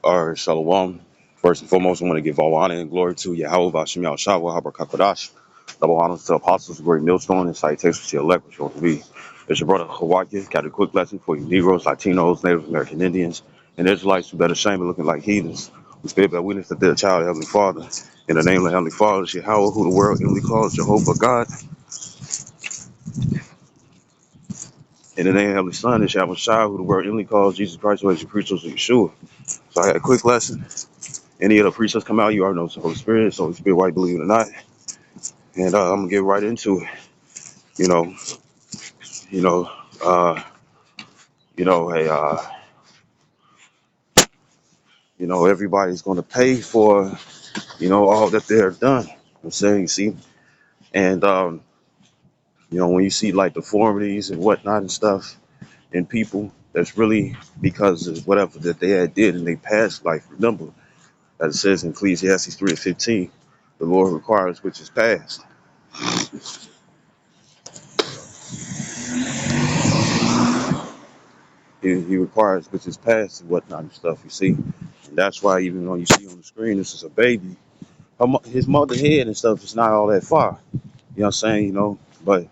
All right, Shalom. First and foremost, I want to give all honor and glory to Yahweh Bashem Yahshua Habakakadash. Double honors to apostles, great millstone, and salutations to your elect, which you want to be. It's your brother Hawaii. Got a quick lesson for you Negroes, Latinos, Native American Indians, and Israelites who better shame and looking like heathens. We still bear witness that they're a child of Heavenly Father. In the name of the Heavenly Father, Yahweh, who the world inly calls Jehovah God. In the name of the Heavenly Son, is Yahweh Shai, who the world inly calls Jesus Christ, who is your preacher, Yeshua. So I had a quick lesson. Any of the preachers come out, you already know it's the Holy Spirit. So Holy Spirit, why you believe it or not. And I'm gonna get right into it. You know, you know, uh, hey, everybody's gonna pay for, all that they're done. I'm saying, you see, and when you see like deformities and whatnot and stuff in people, that's really because of whatever that they had did in their past life. Remember, as it says in Ecclesiastes 3:15, the Lord requires which is past. He requires which is past and whatnot and stuff. You see, and that's why even though you see on the screen, this is a baby. His mother head and stuff is not all that far. You know what I'm saying? But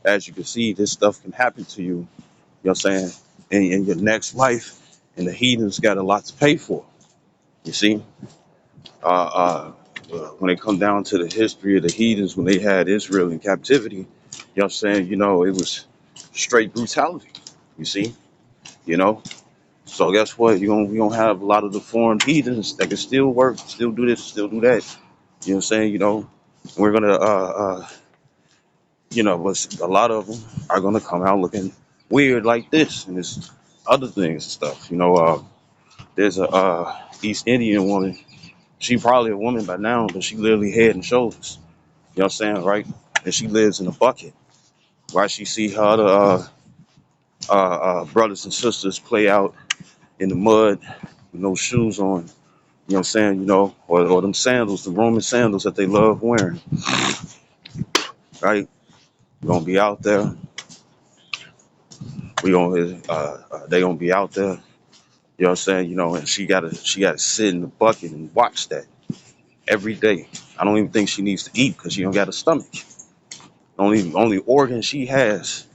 as you can see, this stuff can happen to you. You know what I'm saying? In your next life, and the heathens got a lot to pay for. You see, uh, when it come down to the history of the heathens, when they had Israel in captivity, you know what I'm saying? It was straight brutality. You see, you know. So guess what? We gonna have a lot of deformed heathens that can still work, still do this, still do that. You know what I'm saying? We're gonna but a lot of them are gonna come out looking weird like this and this other things and stuff. There's a East Indian woman. She probably a woman by now, but she literally head and shoulders. You know what I'm saying, right? And she lives in a bucket. Right? She see her other brothers and sisters play out in the mud with no shoes on. You know what I'm saying? Or them sandals, the Roman sandals that they love wearing. Right? We're gonna be out there. They gonna be out there. You know what I'm saying? And she gotta sit in the bucket and watch that every day. I don't even think she needs to eat because she don't got a stomach. Only organ she has,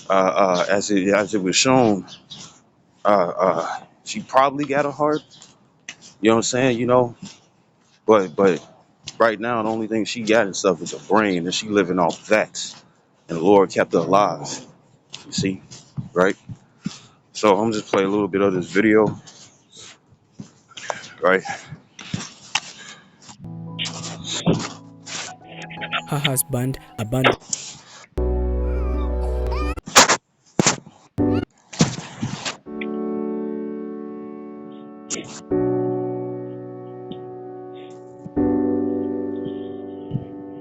as it was shown, she probably got a heart. You know what I'm saying? But right now the only thing she got and stuff is a brain, and she living off that. And the Lord kept her alive. You see, right? So I'm just play a little bit of this video, right? Her husband abandoned.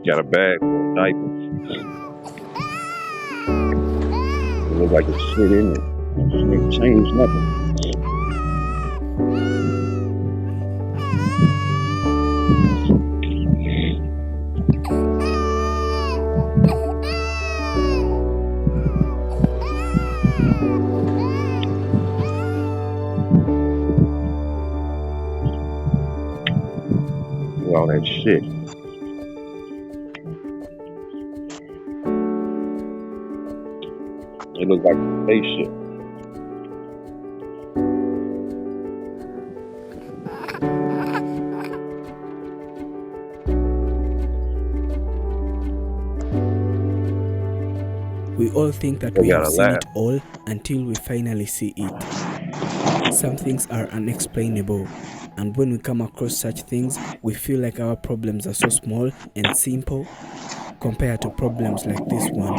Got a bag full of diapers. It look like it's shit in it. She ain't changed nothing. All that shit. It look like a spaceship. We all think that They we have gotta seen laugh. it all until we finally see it. Some things are unexplainable, and when we come across such things, we feel like our problems are so small and simple compared to problems like this one.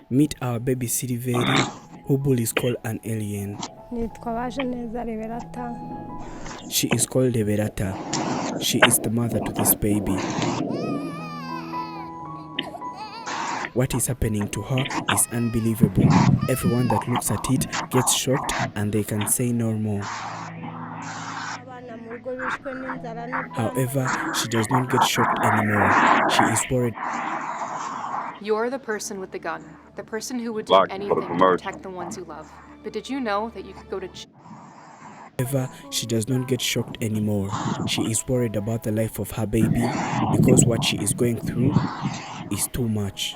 Meet our baby Siliveri, who bullies call an alien. She is called Deverata. She is the mother to this baby. What is happening to her is unbelievable. Everyone that looks at it gets shocked and they can say no more. However, she does not get shocked anymore. She is worried. You're the person with the gun, the person who would do Blocked for the anything to commercial. protect the ones you love. But did you know that you could go to However, she does not get shocked anymore. She is worried about the life of her baby because what she is going through is too much.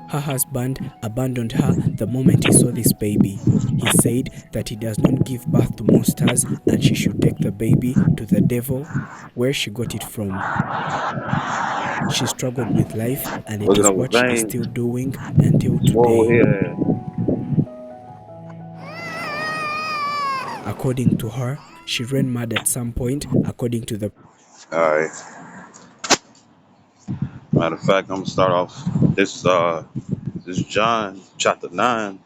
Her husband abandoned her the moment he saw this baby. He said that he does not give birth to monsters and she should take the baby to the devil where she got it from. She struggled with life and it Looking is over what she is vein. still doing until Whoa, today. yeah. According to her, she ran mad at some point, according to the All right. Matter of fact, I'm gonna start off. This is John chapter 9.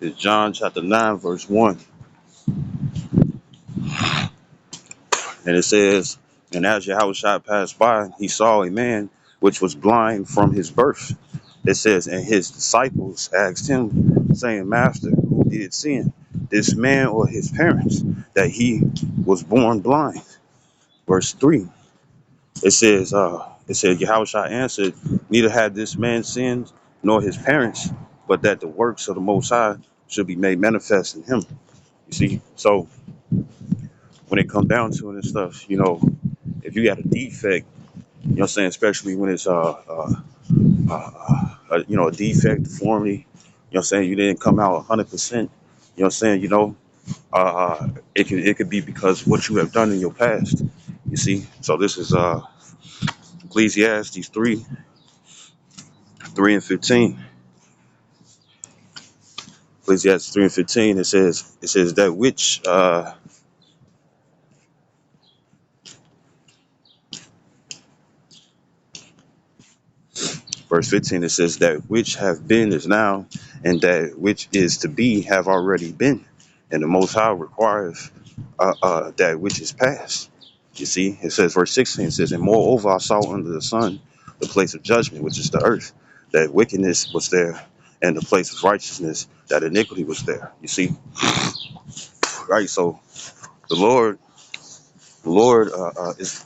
It's John chapter 9, verse 1. And it says, and as Yahushua passed by, he saw a man which was blind from his birth. It says, and his disciples asked him, saying, Master, who did sin, this man or his parents, that he was born blind? Verse 3. It said, Yahushua answered, neither had this man sinned, nor his parents, but that the works of the Most High should be made manifest in him. You see, so when it comes down to it and stuff, if you got a defect, what I'm saying, especially when it's a defect, deformity, what I'm saying, you didn't come out 100%, what I'm saying, it could be because of what you have done in your past. You see, so this is Ecclesiastes 3:3 and 15. Ecclesiastes 3:15. It says that which verse 15, it says that which have been is now, and that which is to be have already been, and the Most High requires that which is past. You see, it says verse 16, it says, and moreover I saw under the sun the place of judgment, which is the earth, that wickedness was there, and the place of righteousness, that iniquity was there. You see, right? So the Lord is,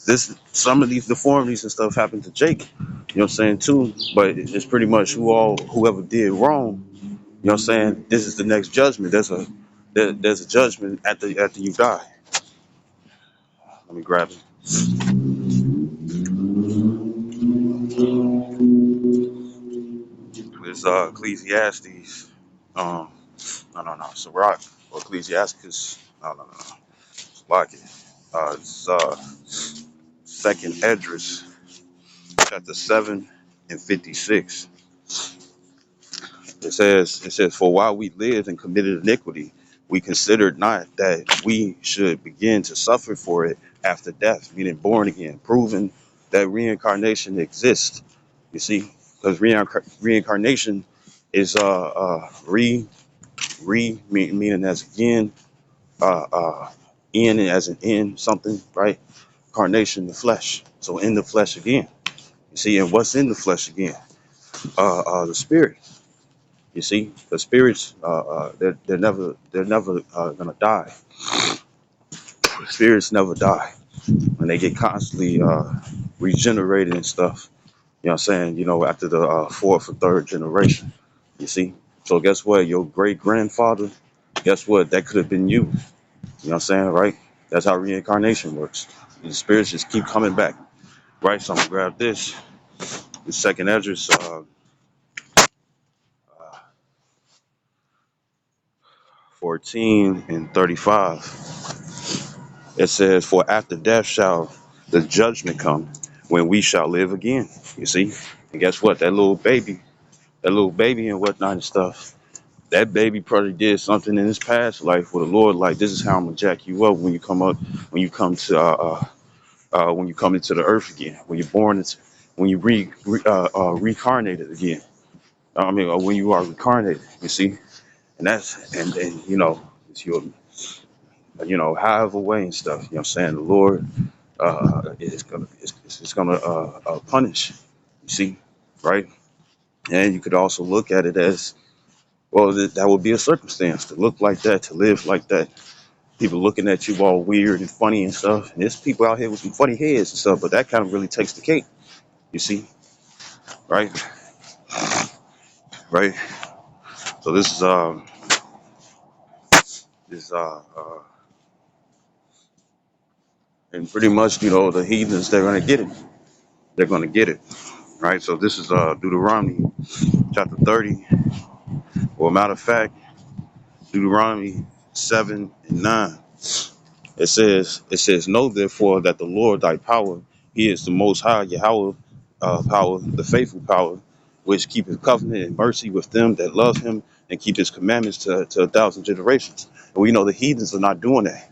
this some of these deformities and stuff happened to Jake. You know what I'm saying too, but it's pretty much whoever did wrong. You know what I'm saying. This is the next judgment. There's a judgment after you die. Let me grab it. It's Ecclesiastes. No, Sirach or Ecclesiasticus. No. It's like it. It's Second Esdras, chapter 7 and 56. It says, for while we lived and committed iniquity, we considered not that we should begin to suffer for it after death, meaning born again, proving that reincarnation exists. You see, because reincarnation is meaning as again, uh, uh, in as an in something, right? Carnation, the flesh. So in the flesh again. You see, and what's in the flesh again? The spirit. You see, the spirits, they're never gonna die. Spirits never die, and they get constantly regenerated and stuff. You know what I'm saying? After the fourth or third generation. You see. So guess what? Your great grandfather. Guess what? That could have been you. You know what I'm saying? Right? That's how reincarnation works. The spirits just keep coming back. Right? So I'm gonna grab this. The second address, 14 and 35. It says, for after death shall the judgment come, when we shall live again. You see? And guess what? That little baby and whatnot and stuff, that baby probably did something in his past life with the Lord. Like, this is how I'm gonna jack you up when you come up, when you come into the earth again, when you're born into, when you reincarnated again. When you are reincarnated, you see? And that's, and it's your, however way and stuff, you know what I'm saying? The Lord it's gonna punish. You see, right? And you could also look at it as well. That would be a circumstance to look like that, to live like that. people looking at you all weird and funny and stuff. And there's people out here with some funny heads and stuff, but that kind of really takes the cake, you see, right? Right. So this is and pretty much, the heathens, they're gonna get it. They're gonna get it, right? So this is Deuteronomy chapter 30. Well, matter of fact, Deuteronomy 7 and 9. It says, know therefore that the Lord thy power, he is the most high Yahweh, power, the faithful power, which keepeth covenant and mercy with them that love him and keep his commandments to 1,000 generations. And we know the heathens are not doing that.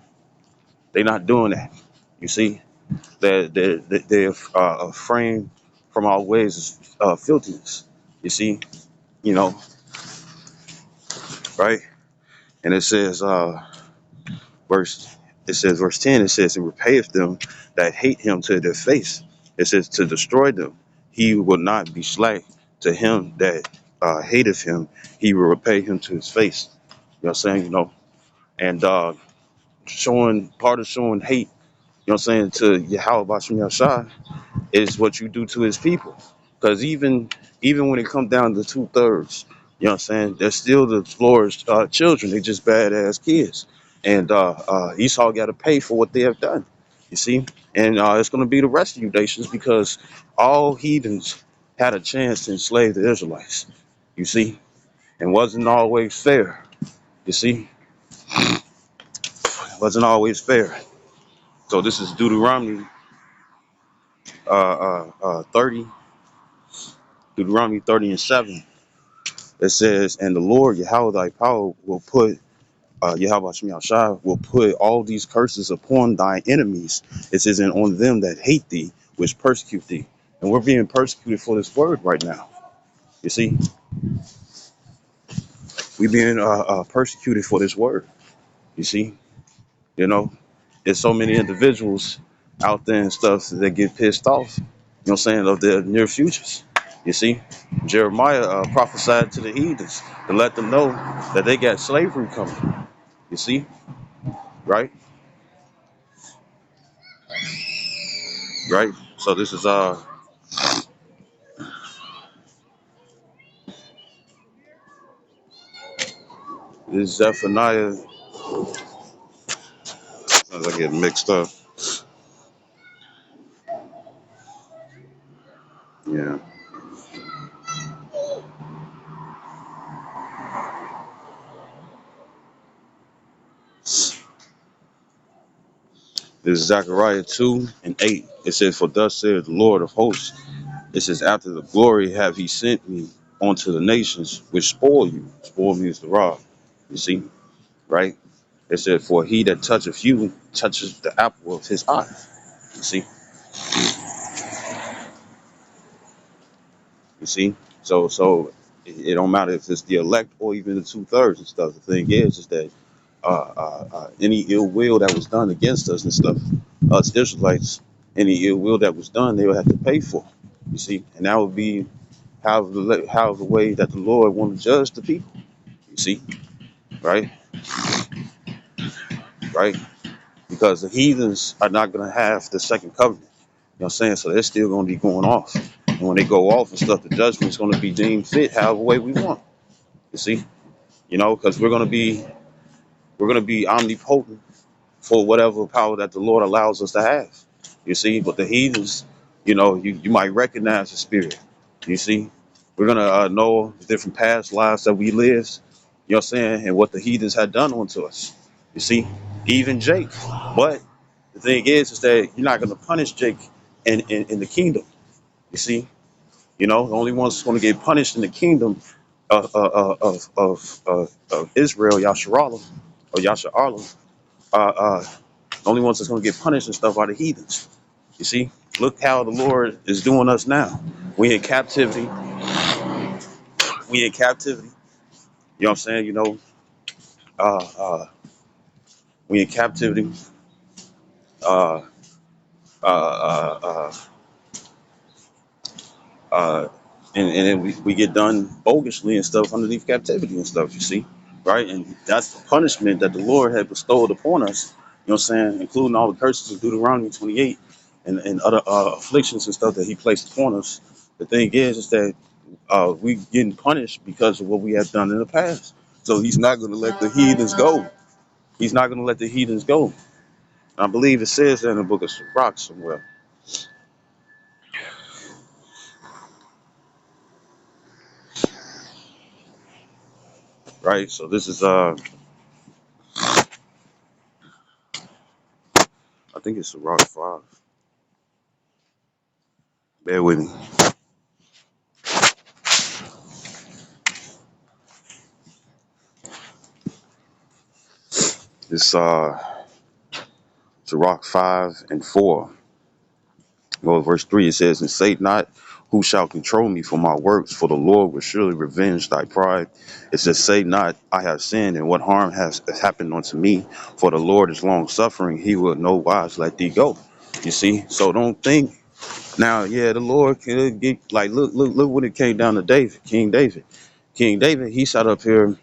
They're not doing that. You see, they're framed from our ways of filthiness. You see, you know, right? And verse verse 10, it says, and repayeth them that hate him to their face. It says, to destroy them he will not be slack. To him that hateth him he will repay him to his face. You know what I'm saying? And showing part of showing hate, you know what I'm saying, to Yahweh Bashim Yashai is what you do to his people. Because even when it comes down to 2/3, you know what I'm saying, they're still the Lord's children. They're just badass kids. And Esau got to pay for what they have done, you see. And it's going to be the rest of you nations, because all heathens had a chance to enslave the Israelites, you see. And wasn't always fair, you see. Wasn't always fair. So this is Deuteronomy 30, Deuteronomy 30 and 7. It says, and the Lord Yahweh thy power will put Yahweh Shem Yahshai will put all these curses upon thy enemies. It says, and on them that hate thee, which persecute thee. And we're being persecuted for this word right now. You see, we're being persecuted for this word. You see, there's so many individuals out there and stuff that get pissed off, what I'm saying, of their near futures. You see, Jeremiah prophesied to the heathens to let them know that they got slavery coming. You see, right? Right. So this is Zephaniah. As I get mixed up. Yeah. This is Zechariah 2 and 8. It says, for thus saith the Lord of hosts. It says, after the glory have he sent me unto the nations which spoil you. Spoil means the rod. You see, right? It said, for he that toucheth you touches the apple of his eye. You see. You see? So it don't matter if it's the elect or even the 2/3 and stuff. The thing is that any ill will that was done against us and stuff, us Israelites, any ill will that was done, they would have to pay for. You see, and that would be how the way that the Lord want to judge the people. You see, right, right, because the heathens are not going to have the second covenant. You know what I'm saying? So they're still going to be going off, and when they go off and stuff, the judgment is going to be deemed fit however way we want. You see, because we're gonna be omnipotent for whatever power that the Lord allows us to have. You see, but the heathens, you might recognize the spirit. You see, we're gonna know the different past lives that we lived. You know what I'm saying, and what the heathens had done unto us. You see, even Jake. But the thing is that you're not gonna punish Jake in the kingdom. You see, the only ones that's gonna get punished in the kingdom of Israel, Yasharallah or Yasharallah, the only ones that's going to get punished and stuff are the heathens. You see, look how the Lord is doing us now. We in captivity. We in captivity. You know what I'm saying? Uh, uh, we in captivity. Uh, uh, uh, uh, and then we get done bogusly and stuff underneath captivity and stuff. You see, right? And that's the punishment that the Lord had bestowed upon us, you know what I'm saying, including all the curses of Deuteronomy 28 and other afflictions and stuff that he placed upon us. The thing is that we getting punished because of what we have done in the past. So he's not going to let the heathens go. He's not going to let the heathens go. I believe it says that in the book of Sirach somewhere, right? So this is I think it's Sirach 5. Bear with me. It's Sirach 5 and 4. Well, verse 3 it says, "And say not, who shall control me for my works? For the Lord will surely revenge thy pride." It says, "Say not, I have sinned, and what harm has happened unto me? For the Lord is long suffering; he will no wise let thee go." You see, so don't think now. Yeah, the Lord can get like look when it came down to David, King David. King David, he sat up here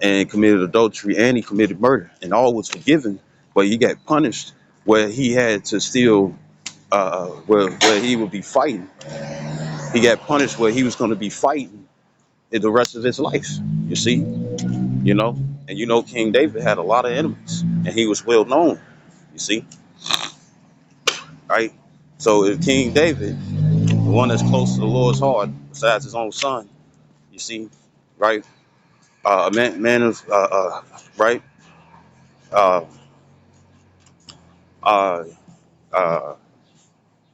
and committed adultery and he committed murder, and all was forgiven, but he got punished where he had to still where he would be fighting. He got punished where he was going to be fighting in the rest of his life. You see, you know, and you know, King David had a lot of enemies, and he was well known. You see, right? So if King David, the one that's close to the Lord's heart, besides his own son, you see, right? A man of right, uh, uh, uh,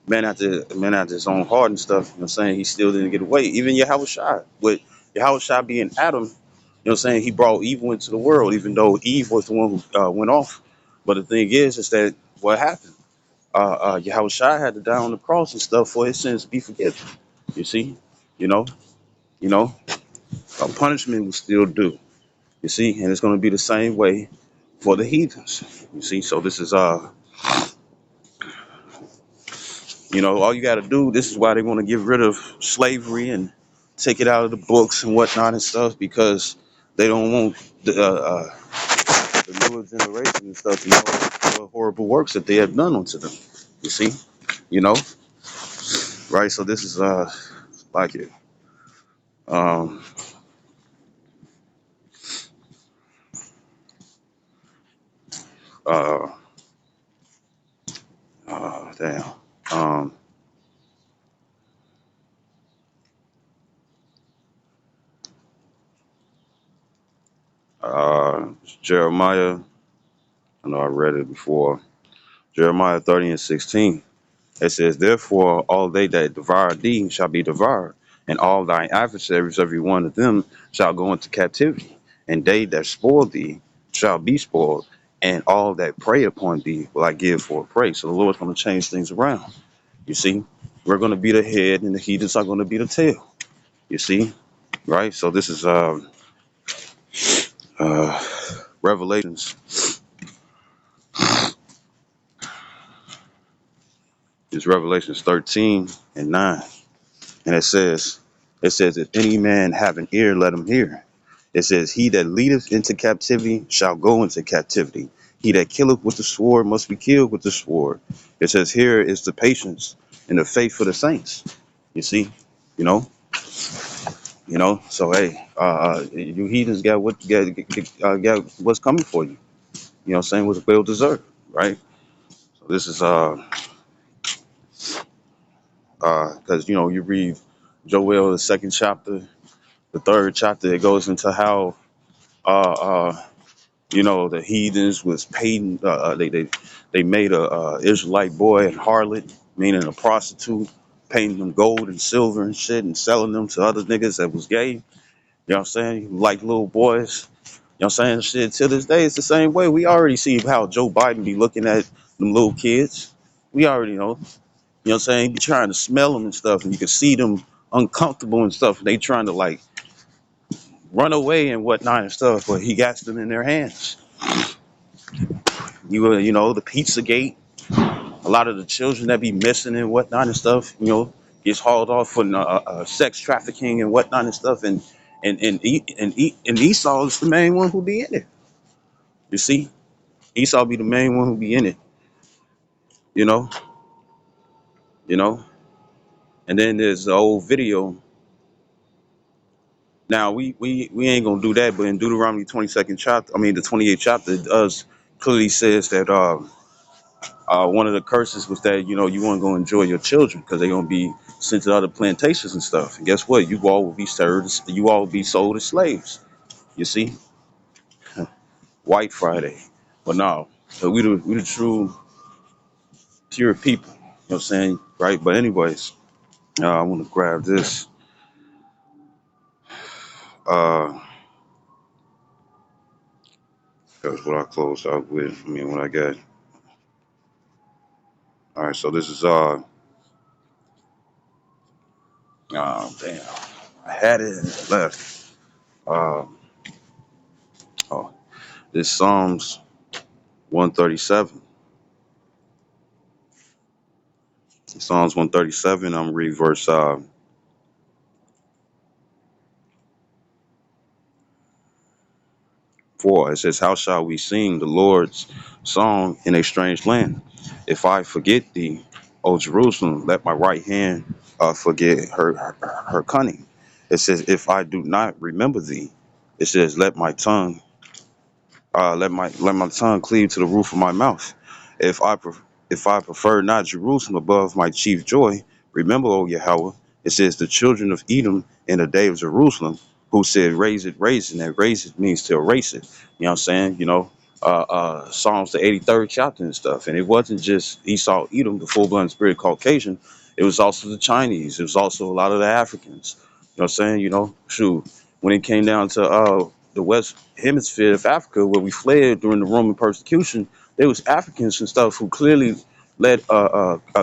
man after his own heart and stuff. You know what I'm saying? He still didn't get away. Even Yahushua, with Yahushua being Adam, you know what I'm saying? He brought evil into the world, even though Eve was the one who went off. But the thing is that what happened? Yahushua had to die on the cross and stuff for his sins to be forgiven. You see, you know, you know, punishment was still due. You see, and it's going to be the same way for the heathens. You see, so this is you know, all you got to do. This is why they want to get rid of slavery and take it out of the books and whatnot and stuff, because they don't want the newer generation and stuff to know what horrible works that they have done unto them. You see, you know, right? So this is like it. Um, uh, damn. Um, Jeremiah. I know I read it before. Jeremiah 30 and 16. It says, "Therefore, all they that devour thee shall be devoured, and all thine adversaries, every one of them, shall go into captivity. And they that spoil thee shall be spoiled, and all that prey upon thee will I give for a prey." So the Lord's going to change things around. You see, we're going to be the head, and the heathens are going to be the tail. You see, right? So this is uh, Revelations. It's Revelations 13 and 9. And it says, "If any man have an ear, let him hear." It says, "He that leadeth into captivity shall go into captivity. He that killeth with the sword must be killed with the sword." It says, "Here is the patience and the faith for the saints." You see, you know, So hey, you heathens got what's coming for you. You know, what I'm saying, was well deserved, right? So this is because you know you read Joel the second chapter, the third chapter. It goes into how uh, uh, you know, the heathens was paid. They made a Israelite boy a harlot, meaning a prostitute, painting them gold and silver and shit, and selling them to other niggas that was gay. You know what I'm saying? Like little boys. You know what I'm saying? Shit. To this day, it's the same way. We already see how Joe Biden be looking at them little kids. We already know. You know what I'm saying? He be trying to smell them and stuff, and you can see them uncomfortable and stuff. And they trying to like run away and whatnot and stuff, but he got them in their hands. You know, the Pizzagate, a lot of the children that be missing and whatnot and stuff, you know, gets hauled off for sex trafficking and whatnot and stuff, and And Esau is the main one who be in it. You see, Esau be the main one who be in it. You know, you know. And then there's the old video. Now we ain't gonna do that, but in Deuteronomy 22nd chapter, I mean the 28th chapter, it does clearly says that one of the curses was that you weren't gonna enjoy your children because they're gonna be sent to other plantations and stuff. And guess what? You all will be served. You all will be sold as slaves. You see, White Friday. But no, so we the true pure people. You know what I'm saying? Right? But anyways, I want to grab this. Uh, That's what I closed out with. I mean, what I got. All right, so this is oh damn, I had it and it left. Uh, oh, this Psalms 137. Psalms 137. I'm read verse 4. It says, "How shall we sing the Lord's song in a strange land? If I forget thee, O Jerusalem, let my right hand forget her cunning." It says, "If I do not remember thee," it says, let my tongue cleave to the roof of my mouth. If I pref- if I prefer not Jerusalem above my chief joy, remember, O Yahweh, it says the children of Edom in the day of Jerusalem, who said, raise it, and raise it means to erase it. You know what I'm saying? Psalms the 83rd chapter and stuff. And it wasn't just Esau, Edom, the full-blood spirit Caucasian. It was also the Chinese. It was also a lot of the Africans. You know what I'm saying? Shoot, when it came down to the West Hemisphere of Africa, where we fled during the Roman persecution, there was Africans and stuff who clearly let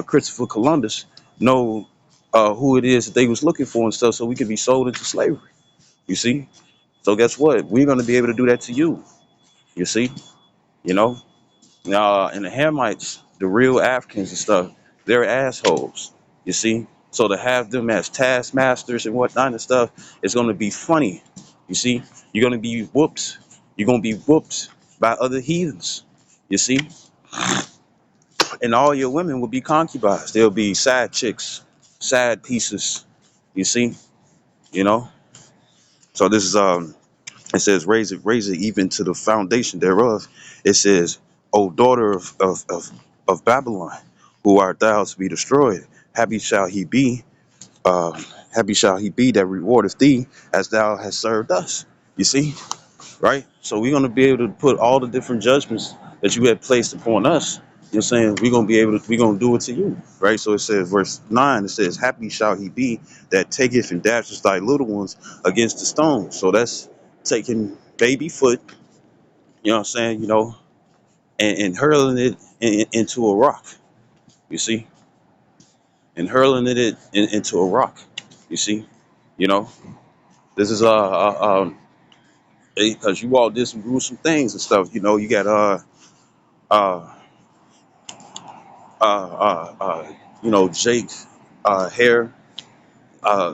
Christopher Columbus know who it is that they was looking for and stuff, so we could be sold into slavery. You see? So guess what? We're going to be able to do that to you. You see? You know? And the Hamites, the real Africans and stuff, they're assholes. You see? So to have them as taskmasters and whatnot and stuff, it's going to be funny. You see? You're going to be whooped. You're going to be whooped by other heathens. You see? And all your women will be concubines. They'll be side chicks, side pieces. You see? You know? So this is it says, raise it even to the foundation thereof. It says, O daughter of Babylon, who art thou to be destroyed? Happy shall he be, happy shall he be that rewardeth thee as thou hast served us. You see, right? So we're gonna be able to put all the different judgments that you had placed upon us. You know what I'm saying? We're gonna do it to you. Right? So it says, verse 9, it says, Happy shall he be that taketh and dasheth thy little ones against the stones. So that's taking baby foot, you know what I'm saying, and hurling it into a rock, you see, and hurling into a rock, you see, you know, this is because you all did some gruesome things and stuff, you got uh Jake hair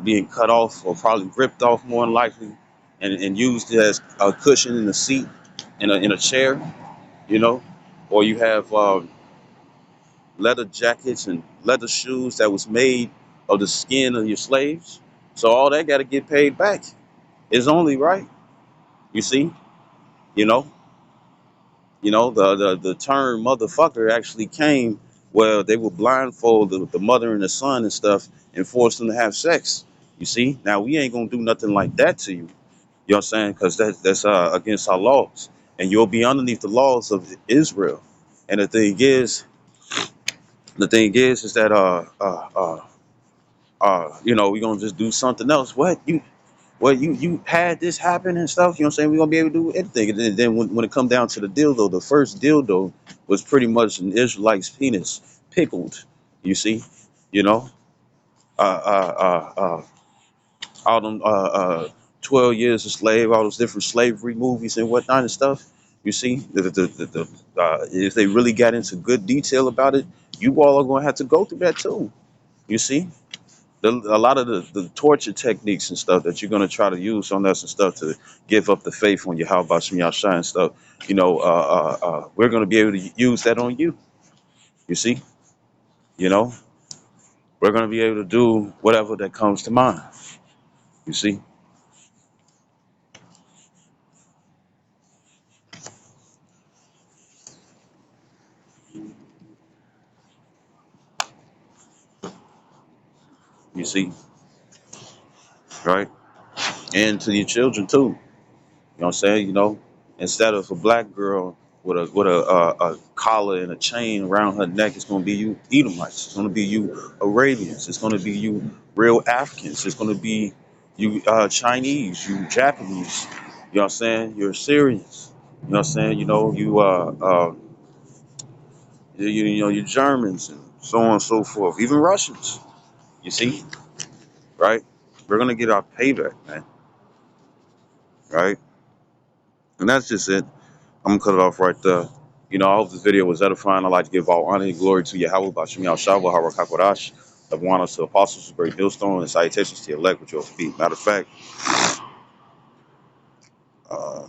being cut off or probably ripped off more than likely, and used as a cushion in a seat in a chair, you know, or you have leather jackets and leather shoes that was made of the skin of your slaves. So all that got to get paid back. It's only right. You see, you know, the term motherfucker actually came where they would blindfold the mother and the son and stuff and force them to have sex. You see, now we ain't gonna do nothing like that to you. You know what I'm saying? Because that's against our laws, and you'll be underneath the laws of Israel. And the thing is that we're gonna just do something else. You had this happen and stuff, you know what I'm saying? We're gonna be able to do anything. And then when it come down to the dildo, the first dildo was pretty much an Israelite's penis pickled, you see, you know, all them 12 years a slave, all those different slavery movies and whatnot and stuff. You see, if they really got into good detail about it, you all are gonna have to go through that too. You see, A lot of the torture techniques and stuff that you're gonna try to use on us and stuff to give up the faith on you, how about some Yahshua and stuff, we're gonna be able to use that on you. You see, you know, we're gonna be able to do whatever that comes to mind. You see, you see, right? And to your children too. You know what I'm saying? Instead of a black girl with a collar and a chain around her neck, it's gonna be you Edomites. It's gonna be you Arabians. It's gonna be you real Africans. It's gonna be you Chinese, you Japanese. You know what I'm saying? You're Syrians. You know what I'm saying? You Germans and so on and so forth. Even Russians. You see, right? We're gonna get our payback, man. Right? And that's just it. I'm gonna cut it off right there. I hope this video was edifying. I'd like to give all honor and glory to Yahweh, Bashim Yahshua, Harakakodash, of honor to apostles, great millstone, and salutations to your elect with your feet. Matter of fact, uh,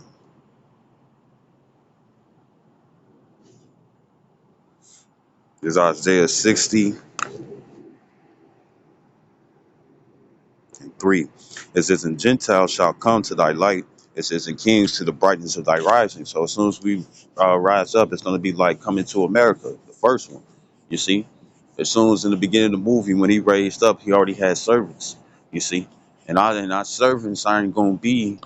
this is Isaiah 60:3. It says, and Gentiles shall come to thy light. It says, and kings to the brightness of thy rising. So as soon as we rise up, it's going to be like coming to America, the first one. You see? As soon as in the beginning of the movie, when he raised up, he already had servants. You see? And our servants aren't going to be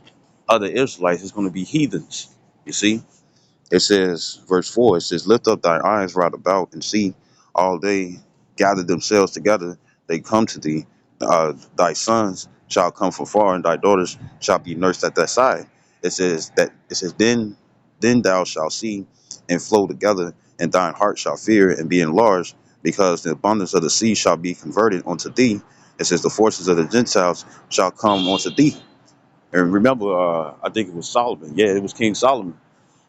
other Israelites. It's going to be heathens. You see? It says, verse 4, it says, lift up thine eyes round about and see, all they gather themselves together, they come to thee. Thy sons shall come from far, and thy daughters shall be nursed at thy side. It says, then thou shalt see and flow together, and thine heart shall fear and be enlarged, because the abundance of the sea shall be converted unto thee. It says, the forces of the Gentiles shall come unto thee. And remember, I think it was Solomon. Yeah, it was King Solomon.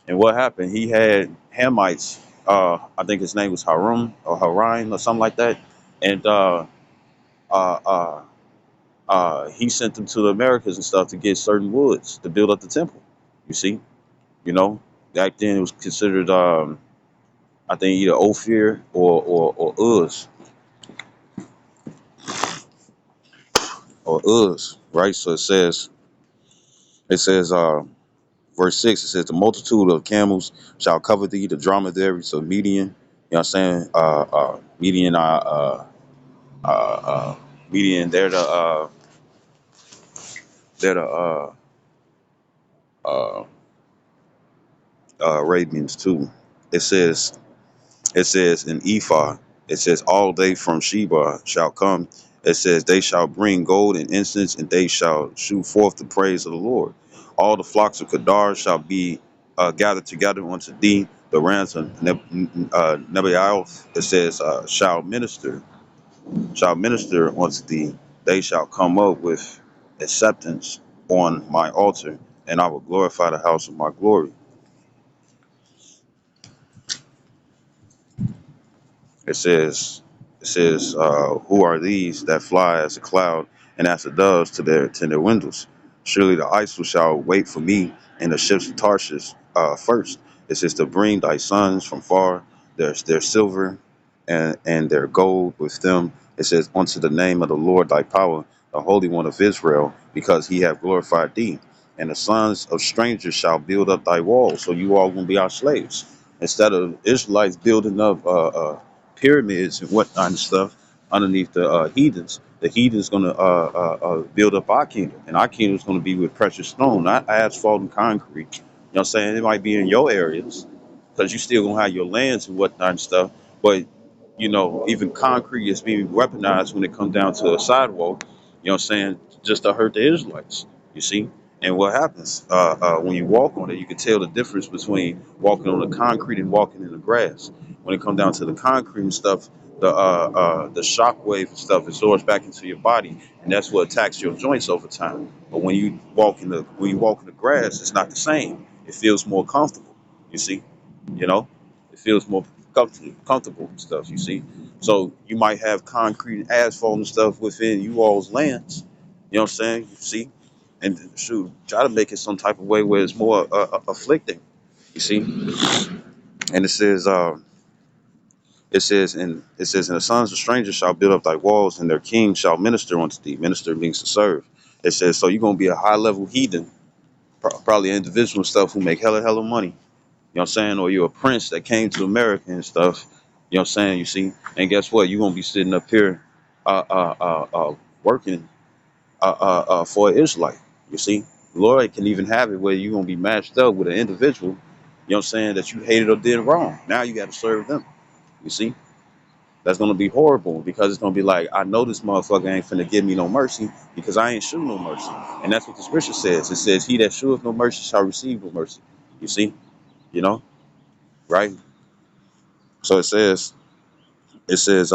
And what happened? He had Hamites. I think his name was Harun or Harain or something like that. And uh, uh, he sent them to the Americas and stuff to get certain woods to build up the temple. You see, you know, back then it was considered, I think, either Ophir or Uz, right? So it says, verse 6, it says, the multitude of camels shall cover thee, the dromedary, so Median, you know what I'm saying? Median, they're the Arabians too. It says, it says in Ephah, it says, all they from Sheba shall come. It says, they shall bring gold and incense, and they shall shoot forth the praise of the Lord. All the flocks of Kedar shall be gathered together unto thee. The rams of Nebaioth, it says, shall minister unto thee. They shall come up with acceptance on my altar, and I will glorify the house of my glory. It says, who are these that fly as a cloud and as the doves to their windows? Surely the ice shall wait for me, and the ships of Tarshish first. It says to bring thy sons from far, their silver and their gold with them. It says unto the name of the Lord thy power, the Holy One of Israel, because he hath glorified thee. And the sons of strangers shall build up thy walls. So you all gonna be our slaves instead of Israelites building up pyramids and whatnot and stuff underneath the heathens. The heathens going to build up our kingdom, and our kingdom is going to be with precious stone, not asphalt and concrete. You know what I'm saying? It might be in your areas because you still going to have your lands and whatnot and stuff, but even concrete is being weaponized when it comes down to a sidewalk. You know what I'm saying? Just to hurt the Israelites. You see? And what happens when you walk on it? You can tell the difference between walking on the concrete and walking in the grass. When it comes down to the concrete and stuff, the shock wave and stuff absorbs back into your body, and that's what attacks your joints over time. But when you walk in the grass, it's not the same. It feels more comfortable. You see, you know, it feels more comfortable and stuff. You see, so you might have concrete and asphalt and stuff within you all's lands. You know what I'm saying? You see, and shoot, try to make it some type of way where it's more afflicting. You see, and and the sons of strangers shall build up thy walls, and their kings shall minister unto thee. Minister means to serve. It says, so you're gonna be a high level heathen, probably an individual and stuff who make hella money. You know what I'm saying? Or you're a prince that came to America and stuff. You know what I'm saying? You see, and guess what? You're gonna be sitting up here, working, for an Israelite. You see, the Lord can even have it where you're gonna be matched up with an individual. You know what I'm saying? That you hated or did wrong. Now you got to serve them. You see. That's gonna be horrible because it's gonna be like, I know this motherfucker ain't finna give me no mercy because I ain't showing no mercy. And that's what the scripture says. It says, he that sheweth no mercy shall receive no mercy. You see, you know, right? So it says, it says,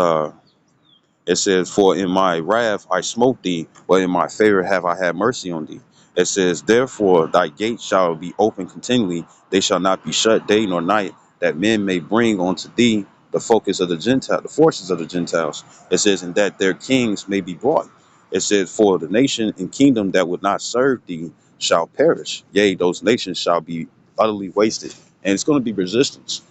for in my wrath I smote thee, but in my favor have I had mercy on thee. It says, therefore thy gates shall be open continually, they shall not be shut day nor night, that men may bring unto thee the focus of the Gentile, the forces of the Gentiles. It says, and that their kings may be brought. It says, for the nation and kingdom that would not serve thee shall perish. Yea, those nations shall be utterly wasted. And it's going to be resistance.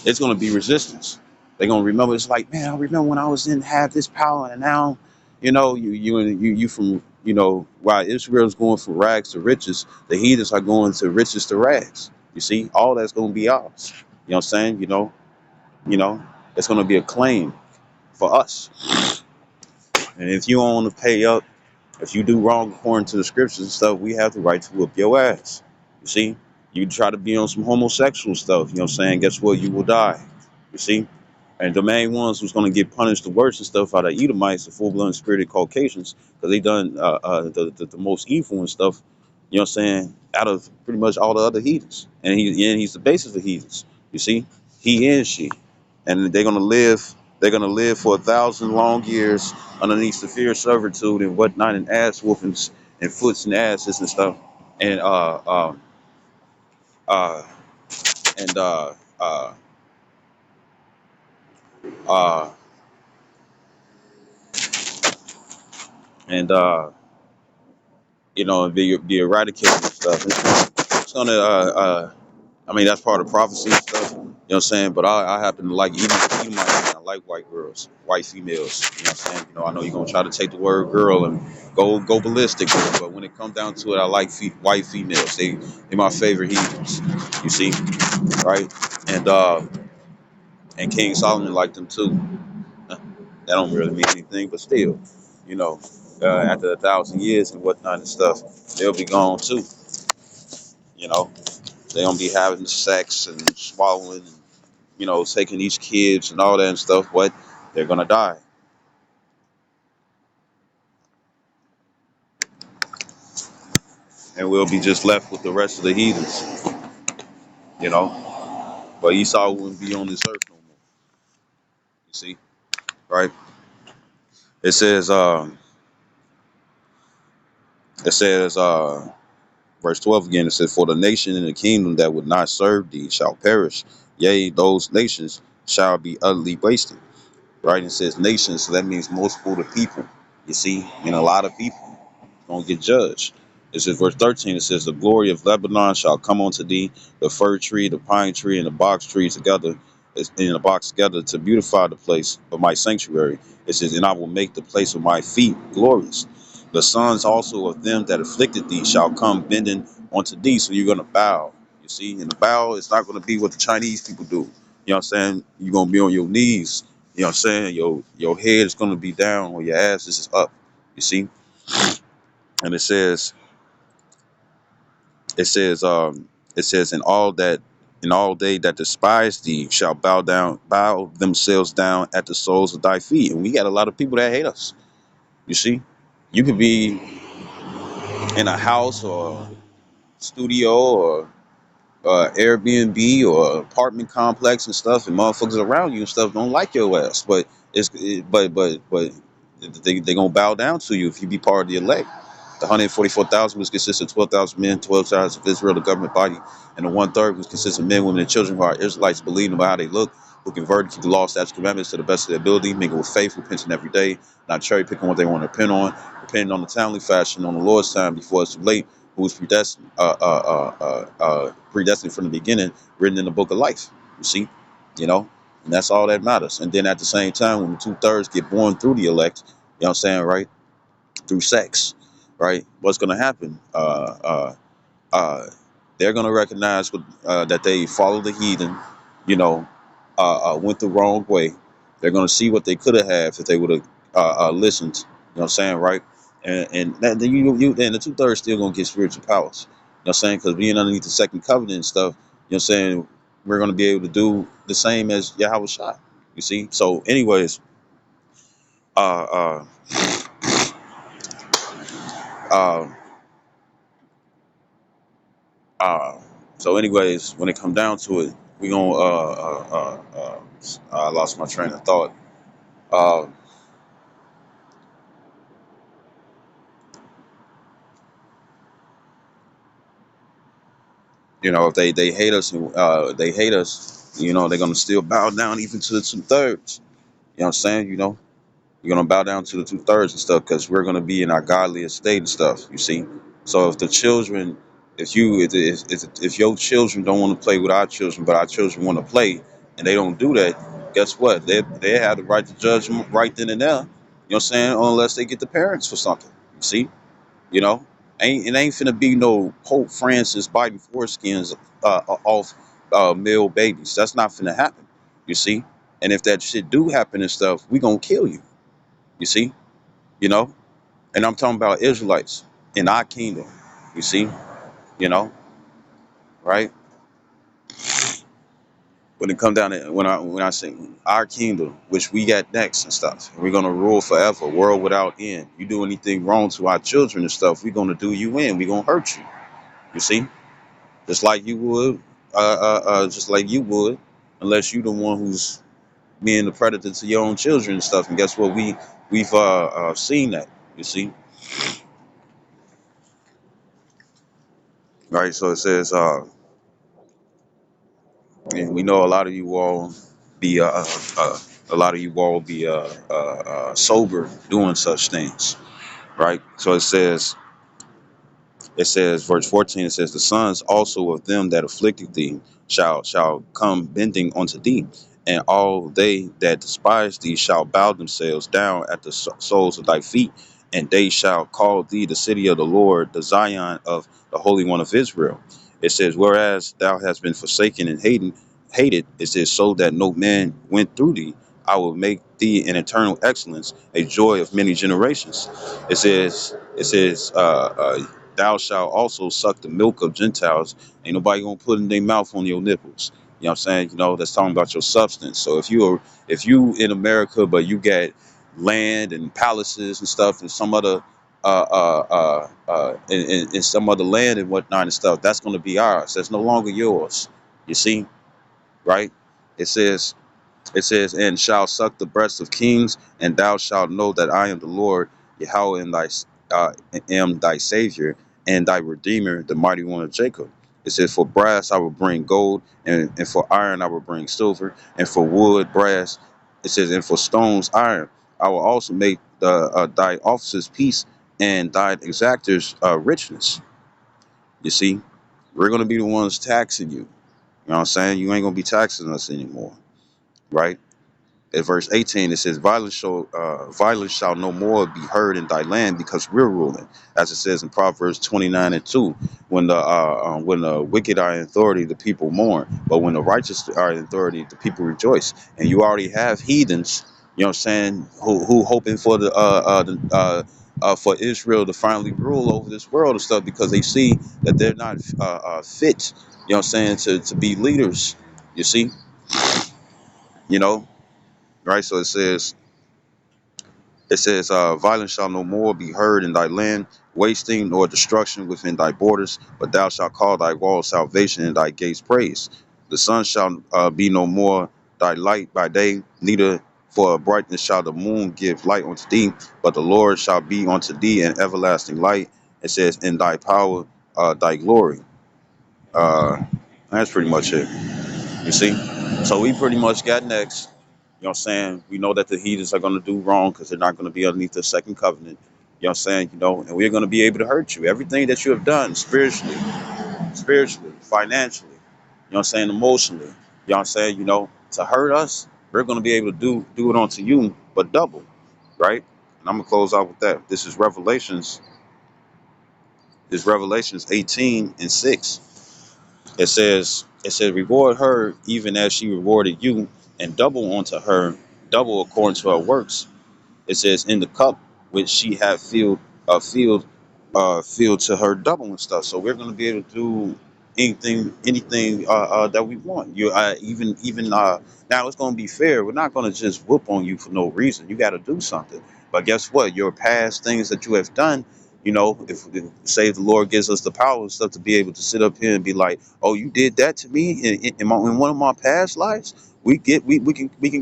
It's going to be resistance. They're going to remember. It's like, man, I remember when I was in have this power, and now, you from, while Israel's going from rags to riches, the heathens are going to riches to rags. You see, all that's going to be ours. You know what I'm saying? It's going to be a claim for us. And if you don't want to pay up, if you do wrong according to the scriptures and stuff, we have the right to whoop your ass. You see, you try to be on some homosexual stuff. You know what I'm saying? Guess what? You will die. You see. And the main ones who's going to get punished the worst and stuff are the Edomites, the full-blood spirited Caucasians, because they done the most evil and stuff, you know what I'm saying, out of pretty much all the other heathens. And he's the basis of heathens, you see, he and she. And they're gonna live for 1,000 long years underneath severe servitude and whatnot, and ass whoopings and foots and asses and stuff. And uh, and uh, and be eradicated and stuff. It's gonna, I mean, that's part of prophecy and stuff. You know what I'm saying? But I happen to like Edomites. I like white girls, white females. You know what I'm saying? I know you're gonna try to take the word girl and go ballistic, but when it comes down to it, I like white females. They my favorite heathens. You see, right? And and King Solomon liked them too. That don't really mean anything, but still, you know, after 1,000 years and whatnot and stuff, they'll be gone too. You know, they're gonna be having sex and swallowing, and, taking these kids and all that and stuff. But they're gonna die, and we'll be just left with the rest of the heathens. You know, but Esau wouldn't be on this earth no more. You see, right? It says, it says, verse 12 again. It says, for the nation and the kingdom that would not serve thee shall perish. Yea, those nations shall be utterly wasted. Right? It says nations, so that means multiple of people. You see, and a lot of people gonna get judged. It says verse 13, it says, the glory of Lebanon shall come unto thee, the fir tree, the pine tree, and the box tree together, in a box together, to beautify the place of my sanctuary. It says, and I will make the place of my feet glorious. The sons also of them that afflicted thee shall come bending unto thee. So you're gonna bow. You see, and the bow is not gonna be what the Chinese people do. You know what I'm saying? You're gonna be on your knees. You know what I'm saying? Your head is gonna be down or your ass is up. You see? And it says in all they that despise thee shall bow themselves down at the soles of thy feet. And we got a lot of people that hate us. You see? You could be in a house or studio or Airbnb or apartment complex and stuff, and motherfuckers around you and stuff don't like your ass. But but they gonna bow down to you if you be part of the elect. The 144,000, which consists of 12,000 men, 12 tribes of Israel, the government body, and the 1/3, which consists of men, women, and children who are Israelites, believing about how they look, who convert, keep the law, statutes, commandments to the best of their ability, mingle with faith, repenting every day, not cherry picking what they want to repent on, depending on the timely fashion on the Lord's time before it's too late, who was predestined from the beginning, written in the book of life. You see, you know, and that's all that matters. And then at the same time, when the 2/3 get born through the elect, you know what I'm saying, right? Through sex, right? What's going to happen? Uh, they're going to recognize that they follow the heathen, you know, went the wrong way. They're going to see what they could have had if they would have listened. You know what I'm saying, right? And then and the 2/3 still going to get spiritual powers. You know what I'm saying? Because being underneath the second covenant and stuff, you know what I'm saying, we're going to be able to do the same as Yahweh Shai. You see? So, anyways, uh, uh, uh, Uh, so, anyways, when it come down to it, we gonna I lost my train of thought. Uh, you know, if they hate us and they hate us, you know, they're gonna still bow down even to the 2/3. You know what I'm saying? You know, you're gonna bow down to the 2/3 and stuff because we're gonna be in our godly estate and stuff. You see, so if the children, if your children don't want to play with our children, but our children want to play, and they don't do that, guess what? They have the right to judge them right then and there. You know what I'm saying? Unless they get the parents for something. You see, you know, ain't finna be no Pope Francis biting foreskins off male babies. That's not finna happen. You see, and if that shit do happen and stuff, we gonna kill you. You see, you know, and I'm talking about Israelites in our kingdom. You see, you know, right? When it come down to when I say our kingdom, which we got next and stuff, we're gonna rule forever, world without end. You do anything wrong to our children and stuff, we're gonna do you in. We're gonna hurt you. You see, just like you would, just like you would, unless you the one who's being the predator to your own children and stuff. And guess what? We've seen that. You see, right? So it says. And we know a lot of you all be a lot of you all be sober doing such things, right? So it says verse 14, it says, the sons also of them that afflicted thee shall come bending unto thee, and all they that despise thee shall bow themselves down at the soles of thy feet, and they shall call thee the city of the Lord, the Zion of the Holy One of Israel. It says, whereas thou hast been forsaken and hated, it says, so that no man went through thee, I will make thee an eternal excellence, a joy of many generations. It says, thou shalt also suck the milk of Gentiles. Ain't nobody gonna put in their mouth on your nipples. You know what I'm saying? You know, that's talking about your substance. So if you in America but you got land and palaces and stuff and some other in some other land and whatnot and stuff, that's gonna be ours. That's no longer yours. You see, right? It says and shall suck the breasts of kings, and thou shalt know that I am the Lord, Yahweh, and uh, am thy Savior, and thy Redeemer, the mighty one of Jacob. It says, for brass I will bring gold, and for iron I will bring silver, and for wood, brass. It says, and for stones, iron. I will also make thy officers peace, and thy exactors richness. You see, we're going to be the ones taxing you. You know what I'm saying? You ain't going to be taxing us anymore, right? At verse 18, it says, violence shall no more be heard in thy land because we're ruling. As it says in Proverbs 29 and 2, when the wicked are in authority, the people mourn. But when the righteous are in authority, the people rejoice. And you already have heathens, you know what I'm saying, who hoping for for Israel to finally rule over this world and stuff because they see that they're not fit, you know what I'm saying, to be leaders. You see, you know, right? So it says, violence shall no more be heard in thy land, wasting nor destruction within thy borders, but thou shalt call thy walls salvation and thy gates praise. The sun shall be no more thy light by day, neither for brightness shall the moon give light unto thee, but the Lord shall be unto thee an everlasting light. It says, in thy power, thy glory. Uh, that's pretty much it. You see? So we pretty much got next. You know what I'm saying? We know that the heathens are going to do wrong because they're not going to be underneath the second covenant. You know what I'm saying? You know, and we're going to be able to hurt you. Everything that you have done spiritually, financially, you know what I'm saying, emotionally, you know what I'm saying, you know, to hurt us, we're going to be able to do it onto you, but double, right? And I'm going to close out with that. This Revelations 18 and 6. It says, reward her even as she rewarded you, and double unto her, double according to her works. It says, in the cup which she had filled to her double and stuff. So we're going to be able to do anything that we want. You even now it's going to be fair. We're not going to just whoop on you for no reason. You got to do something. But guess what? Your past things that you have done. You know, if say the Lord gives us the power and stuff to be able to sit up here and be like, "Oh, you did that to me in one of my past lives." We can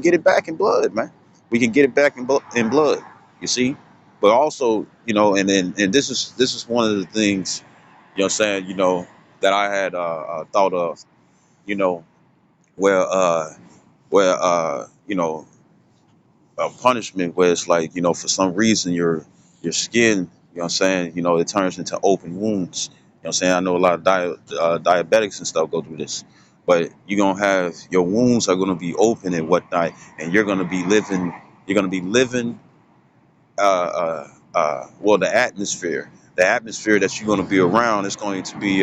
get it back in blood, man. We can get it back in blood. You see, but also, you know, and this is one of the things, you know what I'm saying, you know, that I had thought of, you know, where you know, a punishment where it's like, you know, for some reason your skin, you know what I'm saying, you know, it turns into open wounds. You know what I'm saying? I know a lot of diabetics and stuff go through this. But you're gonna have your wounds are gonna be open and whatnot, and you're gonna be living well, the atmosphere that you're going to be around is going to be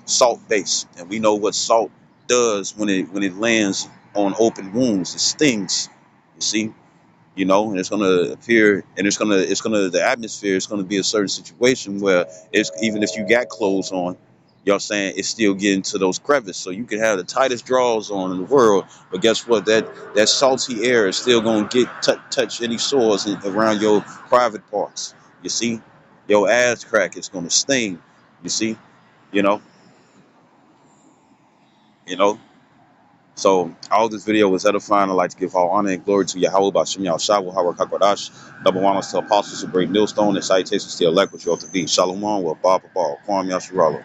salt based, and we know what salt does when it lands on open wounds. It stings. You see, you know, and it's going to appear, and it's gonna the atmosphere is going to be a certain situation where it's even if you got clothes on. You know what I'm saying? It's still getting to those crevices. So you can have the tightest drawers on in the world, but guess what? That salty air is still going to touch any sores around your private parts. You see? Your ass crack is going to sting. You see? You know? You know? So all this video was edifying. I'd like to give all honor and glory to Yahweh Bashem Yahshua Harakakadash. Double honors to apostles of great millstone and salutations to the elect which you ought to be. Shalom, wa ba ba ba, Kwam Yasharala.